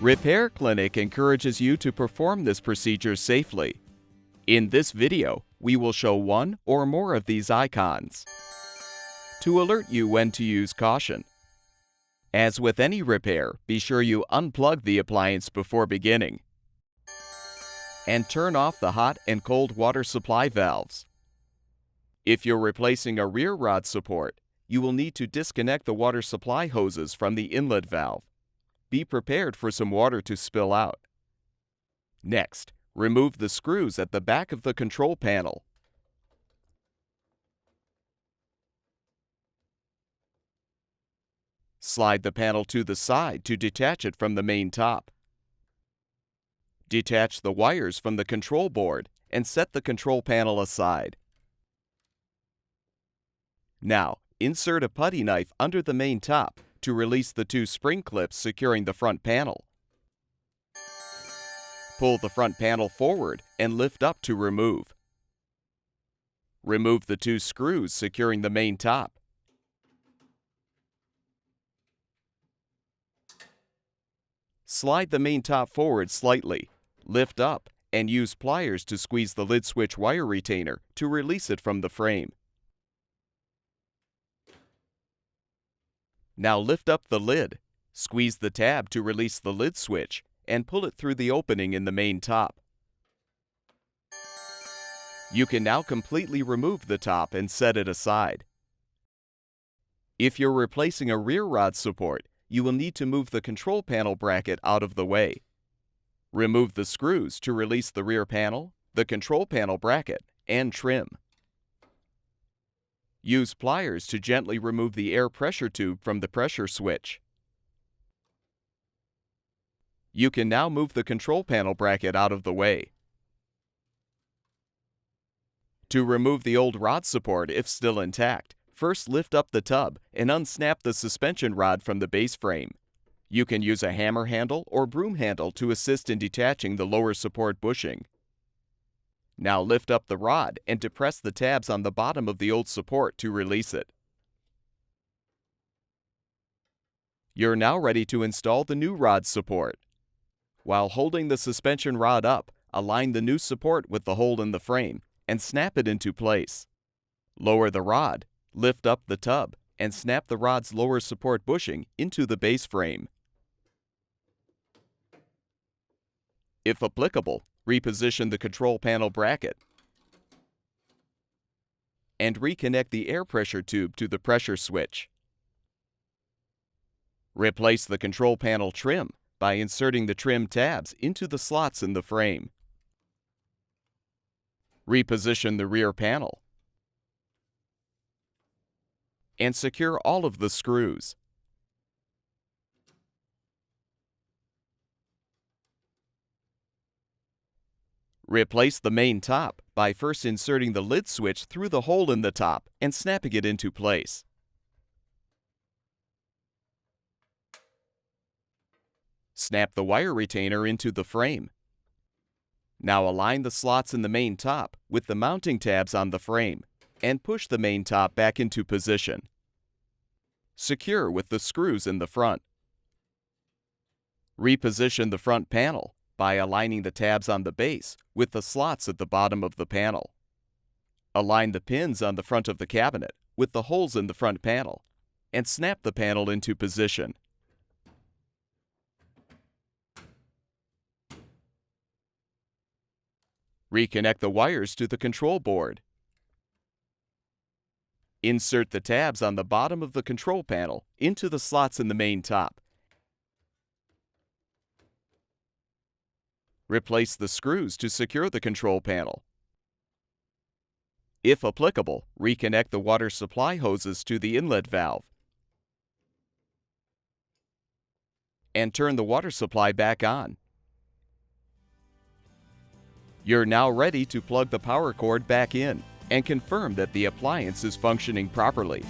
Repair Clinic encourages you to perform this procedure safely. In this video, we will show one or more of these icons to alert you when to use caution. As with any repair, be sure you unplug the appliance before beginning and turn off the hot and cold water supply valves. If you're replacing a rear rod support, you will need to disconnect the water supply hoses from the inlet valve. Be prepared for some water to spill out. Next, remove the screws at the back of the control panel. Slide the panel to the side to detach it from the main top. Detach the wires from the control board and set the control panel aside. Now, insert a putty knife under the main top to release the two spring clips securing the front panel. Pull the front panel forward and lift up to remove. Remove the two screws securing the main top. Slide the main top forward slightly, lift up, and use pliers to squeeze the lid switch wire retainer to release it from the frame. Now lift up the lid, squeeze the tab to release the lid switch, and pull it through the opening in the main top. You can now completely remove the top and set it aside. If you're replacing a rear rod support, you will need to move the control panel bracket out of the way. Remove the screws to release the rear panel, the control panel bracket, and trim. Use pliers to gently remove the air pressure tube from the pressure switch. You can now move the control panel bracket out of the way. To remove the old rod support if still intact, first lift up the tub and unsnap the suspension rod from the base frame. You can use a hammer handle or broom handle to assist in detaching the lower support bushing. Now lift up the rod and depress the tabs on the bottom of the old support to release it. You're now ready to install the new rod support. While holding the suspension rod up, align the new support with the hole in the frame and snap it into place. Lower the rod, lift up the tub, and snap the rod's lower support bushing into the base frame. If applicable, reposition the control panel bracket and reconnect the air pressure tube to the pressure switch. Replace the control panel trim by inserting the trim tabs into the slots in the frame. Reposition the rear panel and secure all of the screws. Replace the main top by first inserting the lid switch through the hole in the top and snapping it into place. Snap the wire retainer into the frame. Now align the slots in the main top with the mounting tabs on the frame and push the main top back into position. Secure with the screws in the front. Reposition the front panel by aligning the tabs on the base with the slots at the bottom of the panel. Align the pins on the front of the cabinet with the holes in the front panel and snap the panel into position. Reconnect the wires to the control board. Insert the tabs on the bottom of the control panel into the slots in the main top. Replace the screws to secure the control panel. If applicable, reconnect the water supply hoses to the inlet valve and turn the water supply back on. You're now ready to plug the power cord back in and confirm that the appliance is functioning properly.